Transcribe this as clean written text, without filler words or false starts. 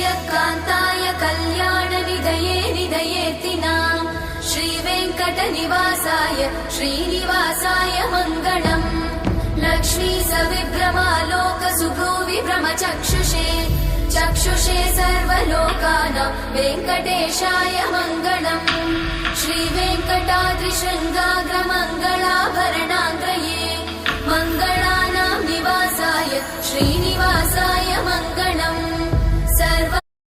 श्रियकान्ताय कल्याणनिधये निधयेतिनाम् श्रीवेङ्कटनिवासाय श्रीनिवासाय मङ्गलम् लक्ष्मी सविभ्रमालोकसुभ्रूविभ्रमचक्षुषे चक्षुषे सर्वलोकानां वेङ्कटेशाय मङ्गलम् श्रीवेङ्कटाद्रिशृङ्गाग्रमङ्गलाभरणाङ्गये